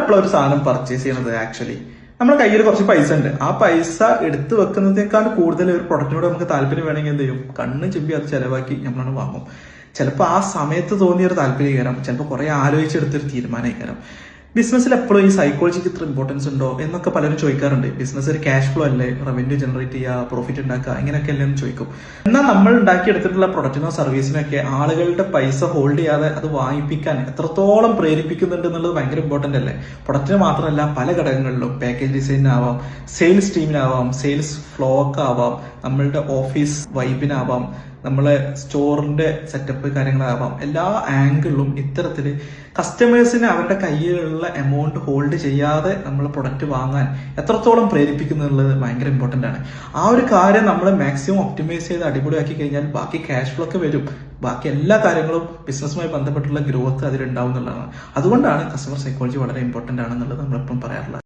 എപ്പോഴും ഒരു സാധനം പർച്ചേസ് ചെയ്യുന്നത് ആക്ച്വലി നമ്മുടെ കയ്യിൽ കുറച്ച് പൈസ ഉണ്ട്, ആ പൈസ എടുത്തു വെക്കുന്നതിനേക്കാൾ കൂടുതൽ ഒരു പ്രൊഡക്റ്റിനോട് നമുക്ക് താല്പര്യം വേണമെങ്കിൽ എന്ത് ചെയ്യും, കണ്ണ് ചെമ്പി അത് ചെലവാക്കി നമ്മളാണ് വാങ്ങും. ചിലപ്പോൾ ആ സമയത്ത് തോന്നിയൊരു താല്പര്യം, ചിലപ്പോൾ കുറെ ആലോചിച്ചെടുത്തൊരു തീരുമാനം. ബിസിനസ്സിൽ എപ്പോഴും ഈ സൈക്കോളജിക്ക് ഇത്ര ഇമ്പോർട്ടൻസ് ഉണ്ടോ എന്നൊക്കെ പലരും ചോദിക്കാറുണ്ട്. ബിസിനസ് ഒരു ക്യാഷ് ഫ്ലോ അല്ലേ, റവന്യൂ ജനറേറ്റ് ചെയ്യുക, പ്രോഫിറ്റ് ഉണ്ടാക്കുക, ഇങ്ങനെയൊക്കെ അല്ലേ എന്ന് ചോദിക്കും. എന്നാൽ നമ്മൾ ഉണ്ടാക്കിയെടുത്തിട്ടുള്ള പ്രൊഡക്റ്റിനോ സർവീസിനോ ഒക്കെ ആളുകളുടെ പൈസ ഹോൾഡ് ചെയ്യാതെ അത് വാങ്ങിപ്പിക്കാൻ എത്രത്തോളം പ്രേരിപ്പിക്കുന്നുണ്ട് എന്നുള്ളത് ഭയങ്കര ഇമ്പോർട്ടന്റ് അല്ലേ. പ്രൊഡക്റ്റിന് മാത്രമല്ല, പല ഘടകങ്ങളിലും പാക്കേജ് ഡിസൈനാവാം, സെയിൽസ് ടീമിനാവാം, സെയിൽസ് ഫ്ലോക്കാവാം, നമ്മളുടെ ഓഫീസ് വൈബിനാവാം, നമ്മളെ സ്റ്റോറിന്റെ സെറ്റപ്പ് കാര്യങ്ങളാവാം, എല്ലാ ആംഗിളിലും ഇത്തരത്തില് കസ്റ്റമേഴ്സിന് അവരുടെ കയ്യിലുള്ള എമൗണ്ട് ഹോൾഡ് ചെയ്യാതെ നമ്മൾ പ്രൊഡക്റ്റ് വാങ്ങാൻ എത്രത്തോളം പ്രേരിപ്പിക്കുന്നുള്ളത് ഭയങ്കര ഇമ്പോർട്ടന്റ് ആണ്. ആ ഒരു കാര്യം നമ്മൾ മാക്സിമം ഒപ്റ്റിമൈസ് ചെയ്ത് അടിപൊളിയാക്കി കഴിഞ്ഞാൽ ബാക്കി ക്യാഷ് ഫ്ലോ ഒക്കെ വരും. ബാക്കി എല്ലാ കാര്യങ്ങളും ബിസിനസ്സുമായി ബന്ധപ്പെട്ടുള്ള ഗ്രോത്ത് അതിലുണ്ടാവും എന്നുള്ളതാണ്. അതുകൊണ്ടാണ് കസ്റ്റമർ സൈക്കോളജി വളരെ ഇമ്പോർട്ടന്റ് ആണെന്നുള്ളത് നമ്മളെപ്പോഴും പറയാറുള്ളത്.